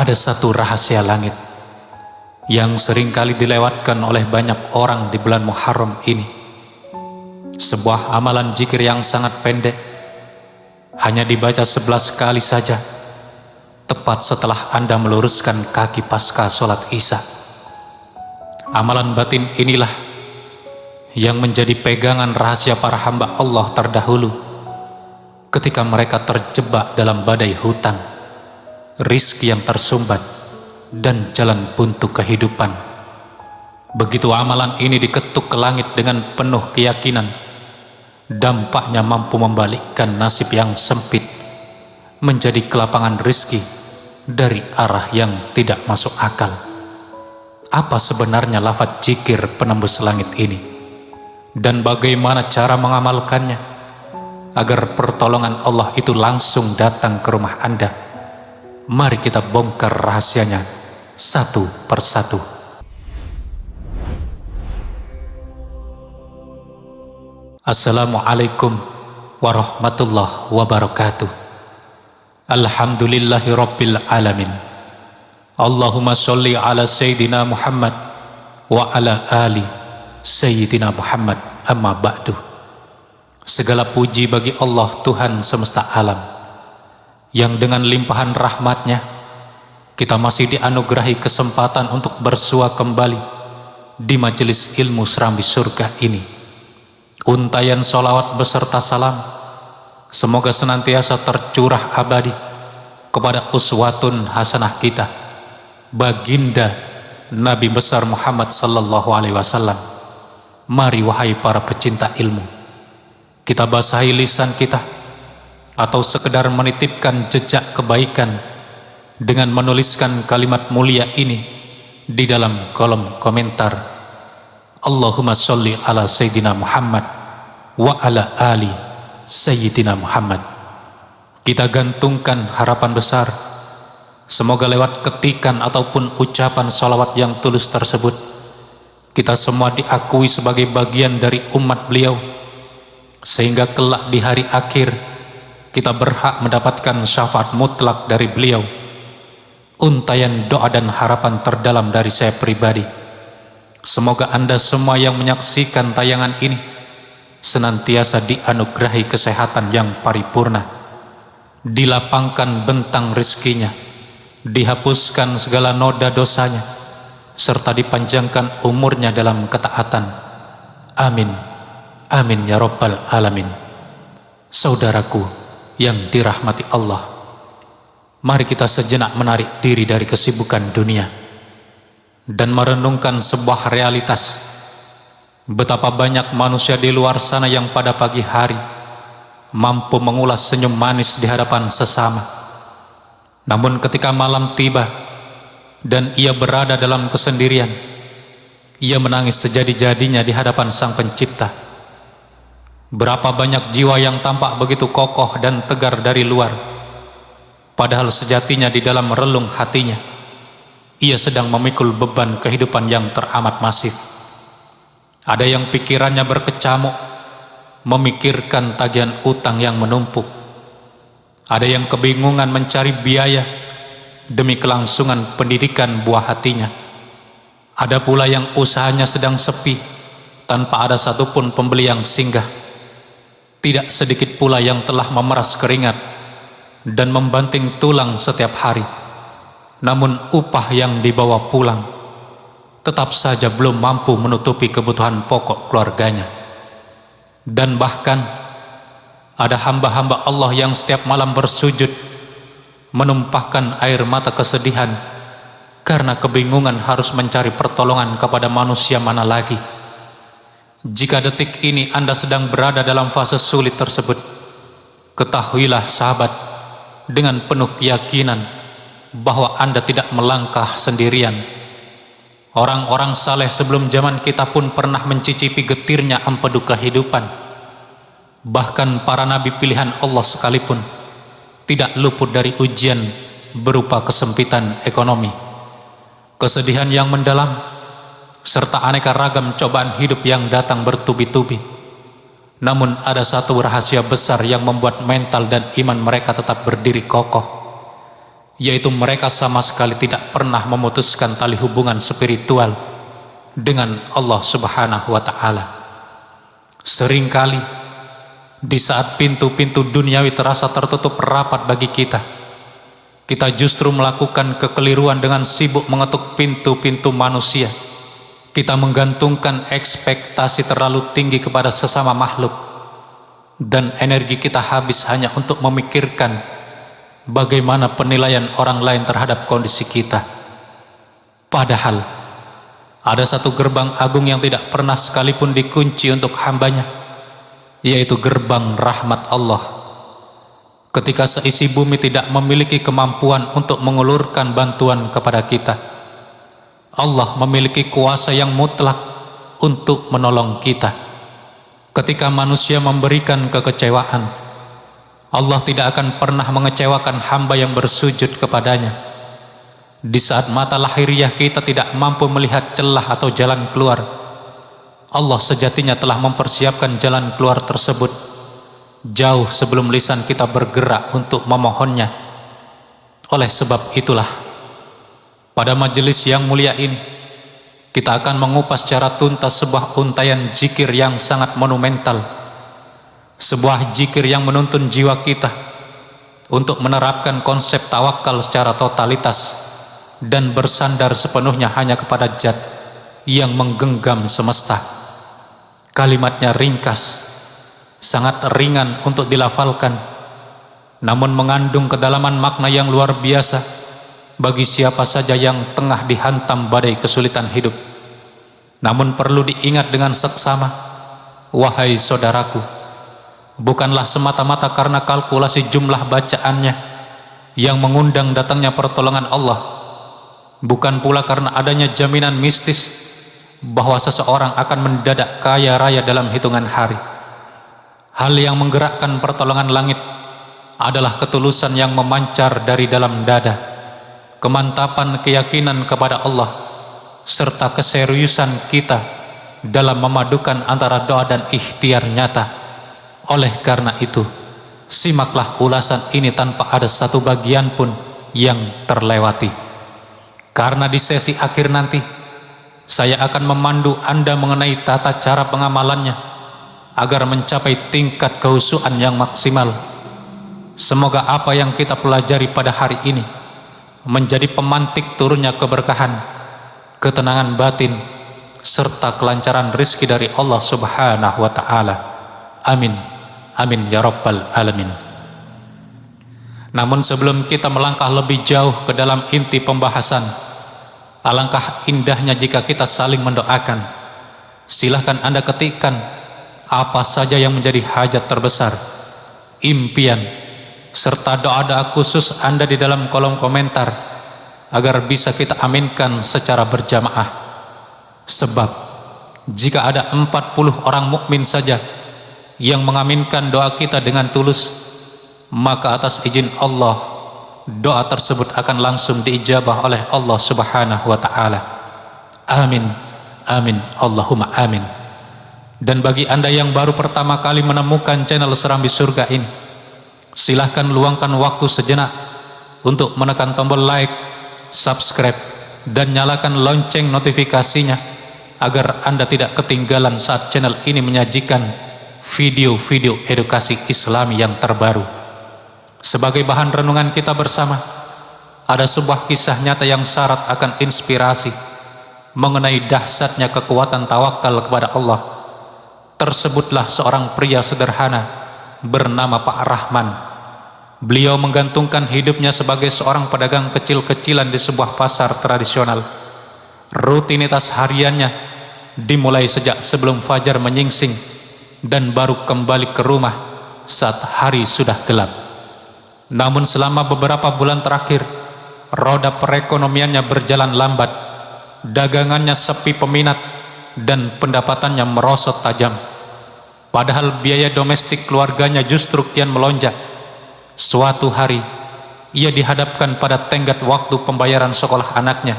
Ada satu rahasia langit yang seringkali dilewatkan oleh banyak orang di bulan Muharram ini. Sebuah amalan zikir yang sangat pendek, hanya dibaca 11 kali saja, tepat setelah Anda meluruskan kaki pasca sholat Isya. Amalan batin inilah yang menjadi pegangan rahasia para hamba Allah terdahulu ketika mereka terjebak dalam badai hutang, rizki yang tersumbat, dan jalan buntu kehidupan. Begitu amalan ini diketuk ke langit dengan penuh keyakinan, dampaknya mampu membalikkan nasib yang sempit menjadi kelapangan rizki dari arah yang tidak masuk akal. Apa sebenarnya lafaz zikir penembus langit ini, dan bagaimana cara mengamalkannya agar pertolongan Allah itu langsung datang ke rumah Anda? Mari kita bongkar rahasianya satu persatu. Assalamualaikum warahmatullahi wabarakatuh. Alhamdulillahi rabbil alamin. Allahumma sholli ala Sayyidina Muhammad wa ala ali Sayyidina Muhammad, amma ba'du. Segala puji bagi Allah Tuhan semesta alam, yang dengan limpahan rahmatnya kita masih dianugerahi kesempatan untuk bersua kembali di majelis ilmu serambi surga ini. Untayan sholawat beserta salam semoga senantiasa tercurah abadi kepada uswatun hasanah kita, baginda Nabi besar Muhammad sallallahu alaihi wasallam. Mari wahai para pecinta ilmu, kita basahi lisan kita atau sekedar menitipkan jejak kebaikan dengan menuliskan kalimat mulia ini di dalam kolom komentar. Allahumma sholli ala Sayyidina Muhammad wa ala ali Sayyidina Muhammad. Kita gantungkan harapan besar, semoga lewat ketikan ataupun ucapan sholawat yang tulus tersebut, kita semua diakui sebagai bagian dari umat beliau, sehingga kelak di hari akhir kita berhak mendapatkan syafaat mutlak dari beliau. Untayan doa dan harapan terdalam dari saya pribadi, semoga Anda semua yang menyaksikan tayangan ini senantiasa dianugerahi kesehatan yang paripurna, dilapangkan bentang rizkinya, dihapuskan segala noda dosanya, serta dipanjangkan umurnya dalam ketaatan. Amin, amin ya rabbal alamin. Saudaraku yang dirahmati Allah, mari kita sejenak menarik diri dari kesibukan dunia dan merenungkan sebuah realitas. Betapa banyak manusia di luar sana yang pada pagi hari mampu mengulas senyum manis di hadapan sesama, namun ketika malam tiba dan ia berada dalam kesendirian, ia menangis sejadi-jadinya di hadapan Sang Pencipta. Berapa banyak jiwa yang tampak begitu kokoh dan tegar dari luar, padahal sejatinya di dalam relung hatinya ia sedang memikul beban kehidupan yang teramat masif. Ada yang pikirannya berkecamuk memikirkan tagihan utang yang menumpuk. Ada yang kebingungan mencari biaya demi kelangsungan pendidikan buah hatinya. Ada pula yang usahanya sedang sepi tanpa ada satupun pembeli yang singgah. Tidak sedikit pula yang telah memeras keringat dan membanting tulang setiap hari, namun upah yang dibawa pulang tetap saja belum mampu menutupi kebutuhan pokok keluarganya. Dan bahkan ada hamba-hamba Allah yang setiap malam bersujud menumpahkan air mata kesedihan karena kebingungan harus mencari pertolongan kepada manusia mana lagi. Jika detik ini Anda sedang berada dalam fase sulit tersebut, ketahuilah sahabat dengan penuh keyakinan bahwa Anda tidak melangkah sendirian. Orang-orang saleh sebelum zaman kita pun pernah mencicipi getirnya empedu kehidupan. Bahkan para nabi pilihan Allah sekalipun tidak luput dari ujian berupa kesempitan ekonomi, kesedihan yang mendalam, serta aneka ragam cobaan hidup yang datang bertubi-tubi. Namun ada satu rahasia besar yang membuat mental dan iman mereka tetap berdiri kokoh, yaitu mereka sama sekali tidak pernah memutuskan tali hubungan spiritual dengan Allah Subhanahu wa Ta'ala. Seringkali di saat pintu-pintu duniawi terasa tertutup rapat bagi kita, kita justru melakukan kekeliruan dengan sibuk mengetuk pintu-pintu manusia. Kita menggantungkan ekspektasi terlalu tinggi kepada sesama makhluk, dan energi kita habis hanya untuk memikirkan bagaimana penilaian orang lain terhadap kondisi kita. Padahal ada satu gerbang agung yang tidak pernah sekalipun dikunci untuk hambanya, yaitu gerbang rahmat Allah. Ketika seisi bumi tidak memiliki kemampuan untuk mengulurkan bantuan kepada kita, Allah memiliki kuasa yang mutlak untuk menolong kita. Ketika manusia memberikan kekecewaan, Allah tidak akan pernah mengecewakan hamba yang bersujud kepadanya. Di saat mata lahiriah kita tidak mampu melihat celah atau jalan keluar, Allah sejatinya telah mempersiapkan jalan keluar tersebut jauh sebelum lisan kita bergerak untuk memohonnya. Oleh sebab itulah, pada majelis yang mulia ini, kita akan mengupas secara tuntas sebuah untaian zikir yang sangat monumental, sebuah zikir yang menuntun jiwa kita untuk menerapkan konsep tawakal secara totalitas dan bersandar sepenuhnya hanya kepada Zat yang menggenggam semesta. Kalimatnya ringkas, sangat ringan untuk dilafalkan, namun mengandung kedalaman makna yang luar biasa bagi siapa saja yang tengah dihantam badai kesulitan hidup. Namun perlu diingat dengan seksama, wahai saudaraku, bukanlah semata-mata karena kalkulasi jumlah bacaannya yang mengundang datangnya pertolongan Allah, bukan pula karena adanya jaminan mistis bahwa seseorang akan mendadak kaya raya dalam hitungan hari. Hal yang menggerakkan pertolongan langit adalah ketulusan yang memancar dari dalam dada, kemantapan keyakinan kepada Allah, serta keseriusan kita dalam memadukan antara doa dan ikhtiar nyata. Oleh karena itu, simaklah ulasan ini tanpa ada satu bagian pun yang terlewati, karena di sesi akhir nanti saya akan memandu Anda mengenai tata cara pengamalannya agar mencapai tingkat kehusuan yang maksimal. Semoga apa yang kita pelajari pada hari ini menjadi pemantik turunnya keberkahan, ketenangan batin, serta kelancaran rizki dari Allah Subhanahu wa Ta'ala. Amin, amin ya rabbal alamin. Namun sebelum kita melangkah lebih jauh ke dalam inti pembahasan, alangkah indahnya jika kita saling mendoakan. Silahkan Anda ketikkan apa saja yang menjadi hajat terbesar, impian, serta doa-doa khusus Anda di dalam kolom komentar agar bisa kita aminkan secara berjamaah. Sebab jika ada 40 orang mukmin saja yang mengaminkan doa kita dengan tulus, maka atas izin Allah, doa tersebut akan langsung diijabah oleh Allah Subhanahu wa Ta'ala. Amin, amin, Allahumma amin. Dan bagi Anda yang baru pertama kali menemukan channel Serambi Surga ini, silahkan luangkan waktu sejenak untuk menekan tombol like, subscribe, dan nyalakan lonceng notifikasinya agar Anda tidak ketinggalan saat channel ini menyajikan video-video edukasi Islami yang terbaru. Sebagai bahan renungan kita bersama, ada sebuah kisah nyata yang syarat akan inspirasi mengenai dahsyatnya kekuatan tawakal kepada Allah. Tersebutlah seorang pria sederhana bernama Pak Rahman. Beliau menggantungkan hidupnya sebagai seorang pedagang kecil-kecilan di sebuah pasar tradisional. Rutinitas hariannya dimulai sejak sebelum fajar menyingsing dan baru kembali ke rumah saat hari sudah gelap. Namun selama beberapa bulan terakhir, roda perekonomiannya berjalan lambat, dagangannya sepi peminat, dan pendapatannya merosot tajam. Padahal biaya domestik keluarganya justru kian melonjak. Suatu hari, ia dihadapkan pada tenggat waktu pembayaran sekolah anaknya.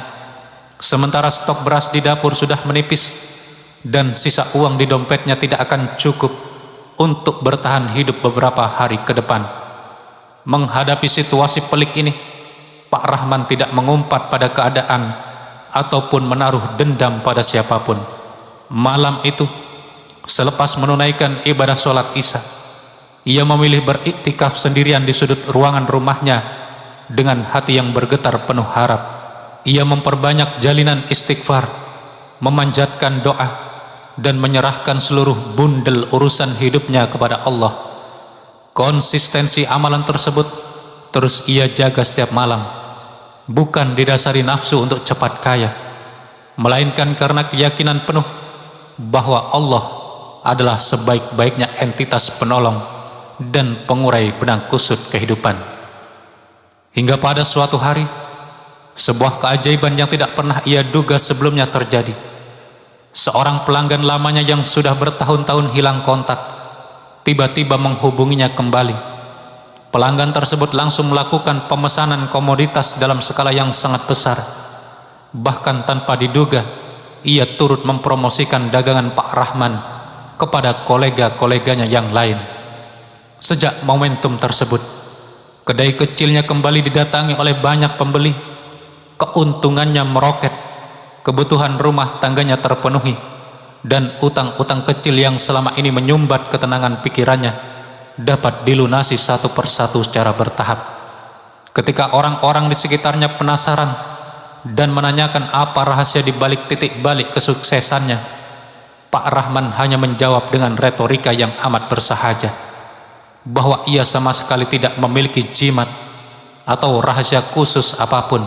Sementara stok beras di dapur sudah menipis dan sisa uang di dompetnya tidak akan cukup untuk bertahan hidup beberapa hari ke depan. Menghadapi situasi pelik ini, Pak Rahman tidak mengumpat pada keadaan ataupun menaruh dendam pada siapapun. Malam itu, selepas menunaikan ibadah sholat Isya, ia memilih beriktikaf sendirian di sudut ruangan rumahnya dengan hati yang bergetar penuh harap. Ia memperbanyak jalinan istighfar, memanjatkan doa, dan menyerahkan seluruh bundel urusan hidupnya kepada Allah. Konsistensi amalan tersebut terus ia jaga setiap malam, bukan didasari nafsu untuk cepat kaya, melainkan karena keyakinan penuh bahwa Allah adalah sebaik-baiknya entitas penolong dan pengurai benang kusut kehidupan. Hingga pada suatu hari, sebuah keajaiban yang tidak pernah ia duga sebelumnya terjadi. Seorang pelanggan lamanya yang sudah bertahun-tahun hilang kontak tiba-tiba menghubunginya kembali. Pelanggan tersebut langsung melakukan pemesanan komoditas dalam skala yang sangat besar. Bahkan tanpa diduga, ia turut mempromosikan dagangan Pak Rahman kepada kolega-koleganya yang lain. Sejak momentum tersebut, kedai kecilnya kembali didatangi oleh banyak pembeli. Keuntungannya meroket, kebutuhan rumah tangganya terpenuhi, dan utang-utang kecil yang selama ini menyumbat ketenangan pikirannya dapat dilunasi satu persatu secara bertahap. Ketika orang-orang di sekitarnya penasaran dan menanyakan apa rahasia di balik titik balik kesuksesannya, Pak Rahman hanya menjawab dengan retorika yang amat bersahaja bahwa ia sama sekali tidak memiliki jimat atau rahasia khusus apapun.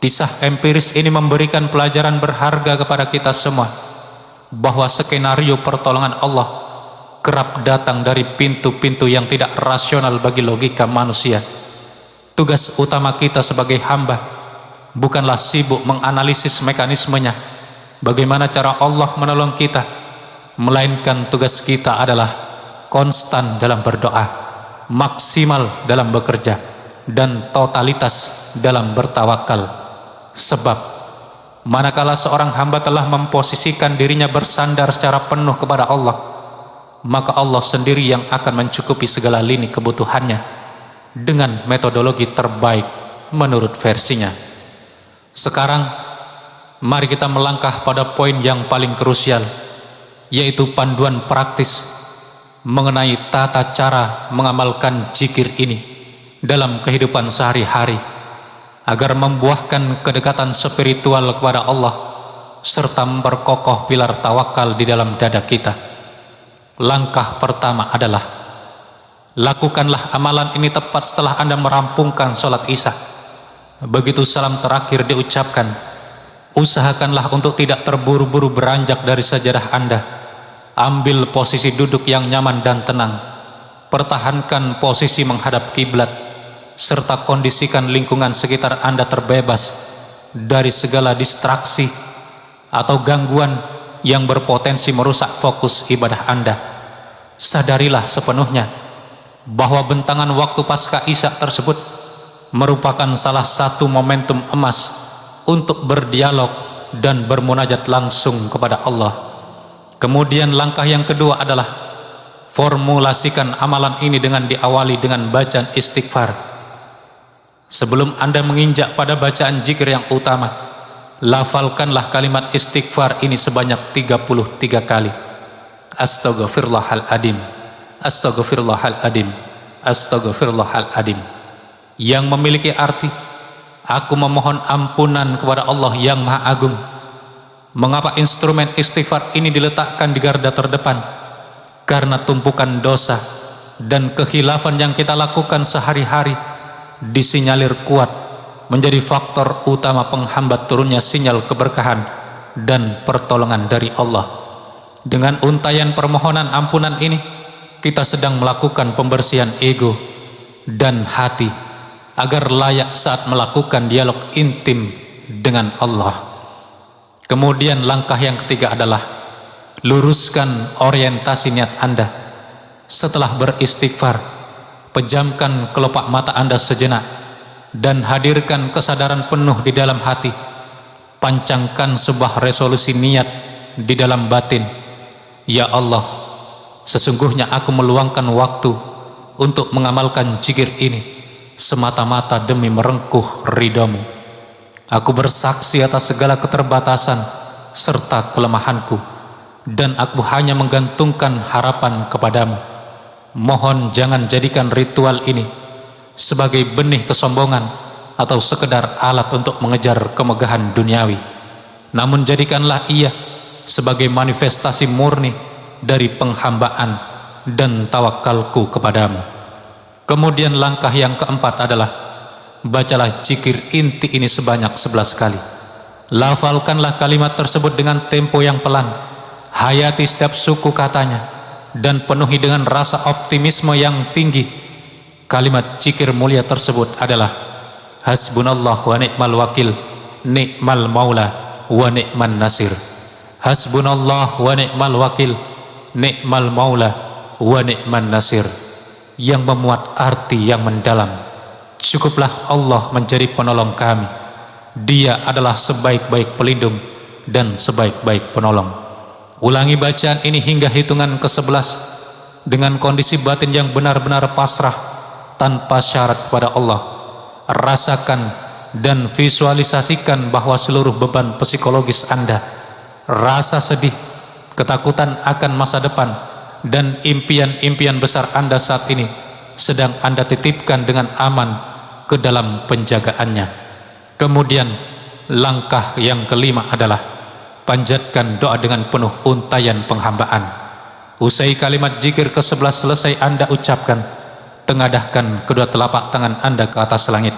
Kisah empiris ini memberikan pelajaran berharga kepada kita semua bahwa skenario pertolongan Allah kerap datang dari pintu-pintu yang tidak rasional bagi logika manusia. Tugas utama kita sebagai hamba bukanlah sibuk menganalisis mekanismenya, bagaimana cara Allah menolong kita, melainkan tugas kita adalah konstan dalam berdoa, maksimal dalam bekerja, dan totalitas dalam bertawakal. Sebab manakala seorang hamba telah memposisikan dirinya bersandar secara penuh kepada Allah, maka Allah sendiri yang akan mencukupi segala lini kebutuhannya dengan metodologi terbaik menurut versinya. Sekarang, mari kita melangkah pada poin yang paling krusial, yaitu panduan praktis mengenai tata cara mengamalkan zikir ini dalam kehidupan sehari-hari agar membuahkan kedekatan spiritual kepada Allah serta memperkokoh pilar tawakal di dalam dada kita. Langkah pertama adalah lakukanlah amalan ini tepat setelah Anda merampungkan sholat Isya. Begitu salam terakhir diucapkan, usahakanlah untuk tidak terburu-buru beranjak dari sajadah Anda. Ambil posisi duduk yang nyaman dan tenang, pertahankan posisi menghadap kiblat, serta kondisikan lingkungan sekitar Anda terbebas dari segala distraksi atau gangguan yang berpotensi merusak fokus ibadah Anda. Sadarilah sepenuhnya bahwa bentangan waktu pasca Isya tersebut merupakan salah satu momentum emas untuk berdialog dan bermunajat langsung kepada Allah. Kemudian langkah yang kedua adalah formulasikan amalan ini dengan diawali dengan bacaan istighfar. Sebelum Anda menginjak pada bacaan zikir yang utama, lafalkanlah kalimat istighfar ini sebanyak 33 kali. Astaghfirullahaladzim, astaghfirullahaladzim, astaghfirullahaladzim, yang memiliki arti aku memohon ampunan kepada Allah yang Maha Agung. Mengapa instrumen istighfar ini diletakkan di garda terdepan? Karena tumpukan dosa dan kekhilafan yang kita lakukan sehari-hari disinyalir kuat menjadi faktor utama penghambat turunnya sinyal keberkahan dan pertolongan dari Allah. Dengan untayan permohonan ampunan ini, kita sedang melakukan pembersihan ego dan hati agar layak saat melakukan dialog intim dengan Allah. Kemudian langkah yang ketiga adalah luruskan orientasi niat Anda. Setelah beristighfar, pejamkan kelopak mata Anda sejenak dan hadirkan kesadaran penuh di dalam hati. Pancangkan sebuah resolusi niat di dalam batin. Ya Allah, sesungguhnya aku meluangkan waktu untuk mengamalkan zikir ini semata-mata demi merengkuh ridhamu. Aku bersaksi atas segala keterbatasan serta kelemahanku, dan aku hanya menggantungkan harapan kepadamu. Mohon jangan jadikan ritual ini sebagai benih kesombongan atau sekedar alat untuk mengejar kemegahan duniawi, namun jadikanlah ia sebagai manifestasi murni dari penghambaan dan tawakalku kepadamu. Kemudian langkah yang keempat adalah bacalah zikir inti ini sebanyak 11 kali. Lafalkanlah kalimat tersebut dengan tempo yang pelan, hayati setiap suku katanya, dan penuhi dengan rasa optimisme yang tinggi. Kalimat zikir mulia tersebut adalah hasbunallah wa ni'mal wakil, ni'mal maula wa ni'man nasir. Hasbunallah wa ni'mal wakil, ni'mal maula wa ni'man nasir, yang memuat arti yang mendalam. Cukuplah Allah menjadi penolong kami. Dia adalah sebaik-baik pelindung dan sebaik-baik penolong. Ulangi bacaan ini hingga hitungan ke-11 dengan kondisi batin yang benar-benar pasrah tanpa syarat kepada Allah. Rasakan dan visualisasikan bahwa seluruh beban psikologis Anda, rasa sedih, ketakutan akan masa depan, dan impian-impian besar Anda saat ini sedang Anda titipkan dengan aman ke dalam penjagaannya. Kemudian langkah yang kelima adalah panjatkan doa dengan penuh untayan penghambaan. Usai kalimat zikir ke-11 selesai Anda ucapkan, tengadahkan kedua telapak tangan Anda ke atas langit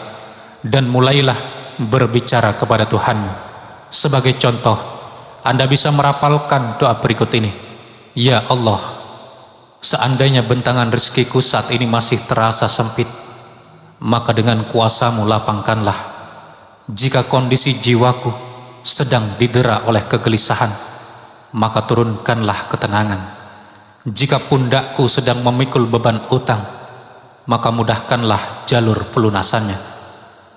dan mulailah berbicara kepada Tuhanmu. Sebagai contoh, Anda bisa merapalkan doa berikut ini. Ya Allah, seandainya bentangan rezekiku saat ini masih terasa sempit, maka dengan kuasa-Mu lapangkanlah. Jika kondisi jiwaku sedang didera oleh kegelisahan, maka turunkanlah ketenangan. Jika pundakku sedang memikul beban utang, maka mudahkanlah jalur pelunasannya.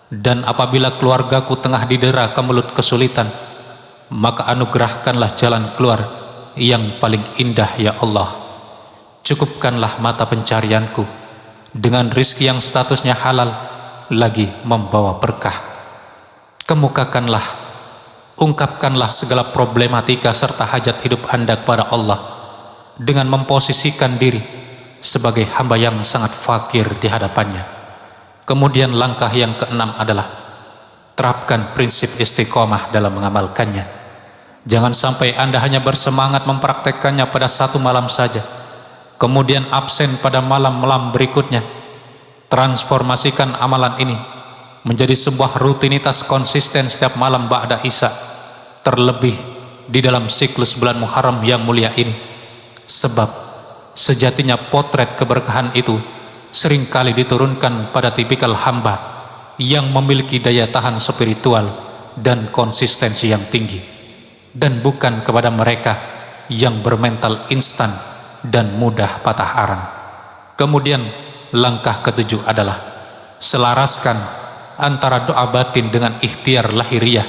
Dan apabila keluargaku tengah didera kemelut kesulitan, maka anugerahkanlah jalan keluar yang paling indah ya Allah. Cukupkanlah mata pencarianku dengan rizki yang statusnya halal lagi membawa berkah. Kemukakanlah, ungkapkanlah segala problematika serta hajat hidup Anda kepada Allah dengan memposisikan diri sebagai hamba yang sangat fakir di hadapannya. Kemudian langkah yang keenam adalah terapkan prinsip istiqomah dalam mengamalkannya. Jangan sampai Anda hanya bersemangat mempraktekkannya pada satu malam saja, kemudian absen pada malam-malam berikutnya. Transformasikan amalan ini menjadi sebuah rutinitas konsisten setiap malam ba'da Isya, terlebih di dalam siklus bulan Muharram yang mulia ini. Sebab sejatinya potret keberkahan itu seringkali diturunkan pada tipikal hamba yang memiliki daya tahan spiritual dan konsistensi yang tinggi, dan bukan kepada mereka yang bermental instan dan mudah patah arang. Kemudian langkah ketujuh adalah selaraskan antara doa batin dengan ikhtiar lahiriah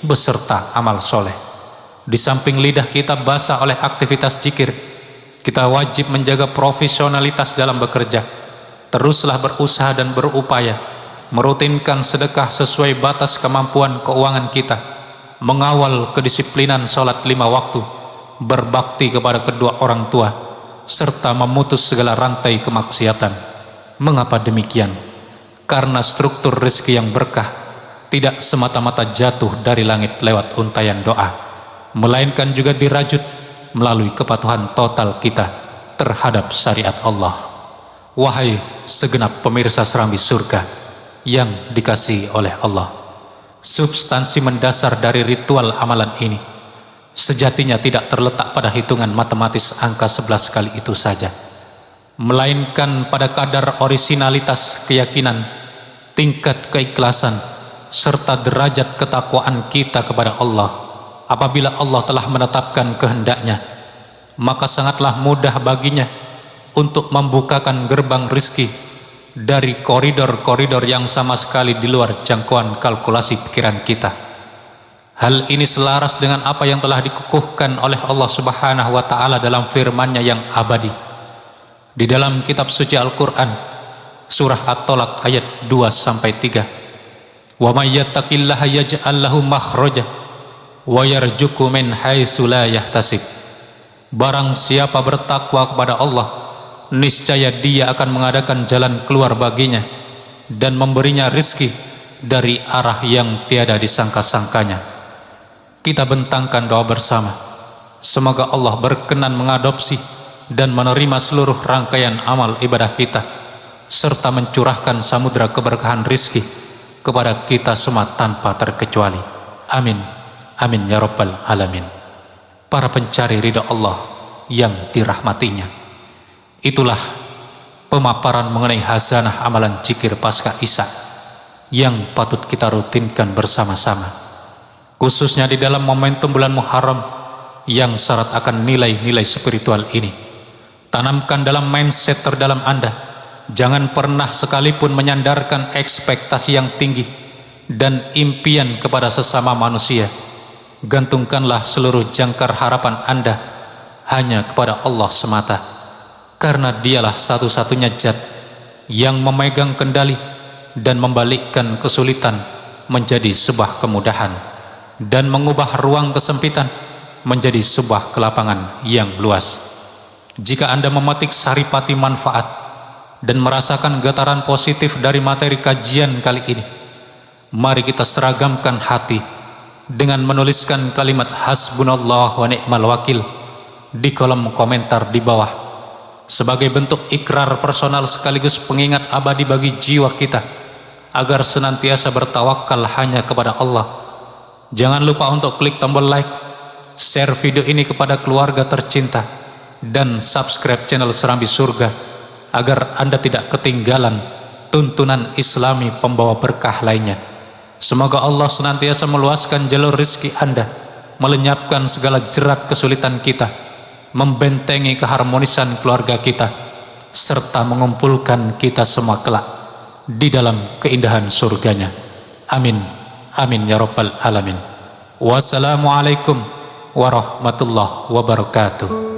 beserta amal soleh. Di samping lidah kita basah oleh aktivitas zikir, kita wajib menjaga profesionalitas dalam bekerja. Teruslah berusaha dan berupaya merutinkan sedekah sesuai batas kemampuan keuangan kita, mengawal kedisiplinan sholat 5 waktu, berbakti kepada kedua orang tua, serta memutus segala rantai kemaksiatan. Mengapa demikian? Karena struktur rezeki yang berkah tidak semata-mata jatuh dari langit lewat untayan doa, melainkan juga dirajut melalui kepatuhan total kita terhadap syariat Allah. Wahai segenap pemirsa Serambi Surga yang dikasihi oleh Allah, substansi mendasar dari ritual amalan ini sejatinya tidak terletak pada hitungan matematis angka 11 kali itu saja, melainkan pada kadar orisinalitas keyakinan, tingkat keikhlasan, serta derajat ketakwaan kita kepada Allah. Apabila Allah telah menetapkan kehendaknya, maka sangatlah mudah baginya untuk membukakan gerbang rizki dari koridor-koridor yang sama sekali di luar jangkauan kalkulasi pikiran kita. Hal ini selaras dengan apa yang telah dikukuhkan oleh Allah Subhanahu wa Ta'ala dalam firman-Nya yang abadi di dalam kitab suci Al-Quran. Surah At-Tolak ayat 2-3. Wa may yattaqillaha yaj'al lahu makhraja wa yarzuqhu min haitsu la yahtasib. Barang siapa bertakwa kepada Allah, niscaya Dia akan mengadakan jalan keluar baginya dan memberinya rizki dari arah yang tiada disangka-sangkanya. Kita bentangkan doa bersama. Semoga Allah berkenan mengadopsi dan menerima seluruh rangkaian amal ibadah kita, serta mencurahkan samudera keberkahan rizki kepada kita semua tanpa terkecuali. Amin. Amin ya rabbal alamin. Para pencari ridha Allah yang dirahmatinya, itulah pemaparan mengenai hazanah amalan zikir pasca Isya yang patut kita rutinkan bersama-sama, khususnya di dalam momentum bulan Muharram yang syarat akan nilai-nilai spiritual ini. Tanamkan dalam mindset terdalam Anda, jangan pernah sekalipun menyandarkan ekspektasi yang tinggi dan impian kepada sesama manusia. Gantungkanlah seluruh jangkar harapan Anda hanya kepada Allah semata, karena Dialah satu-satunya zat yang memegang kendali dan membalikkan kesulitan menjadi sebuah kemudahan, dan mengubah ruang kesempitan menjadi sebuah kelapangan yang luas. Jika Anda memetik saripati manfaat dan merasakan getaran positif dari materi kajian kali ini, mari kita seragamkan hati dengan menuliskan kalimat hasbunallah wa ni'mal wakil di kolom komentar di bawah, sebagai bentuk ikrar personal sekaligus pengingat abadi bagi jiwa kita agar senantiasa bertawakal hanya kepada Allah. Jangan lupa untuk klik tombol like, share video ini kepada keluarga tercinta, dan subscribe channel Serambi Surga agar Anda tidak ketinggalan tuntunan Islami pembawa berkah lainnya. Semoga Allah senantiasa meluaskan jalur rizki Anda, melenyapkan segala jerat kesulitan kita, membentengi keharmonisan keluarga kita, serta mengumpulkan kita semua kelak di dalam keindahan surganya. Amin. Amin ya rabbal alamin. Wassalamualaikum warahmatullahi wabarakatuh.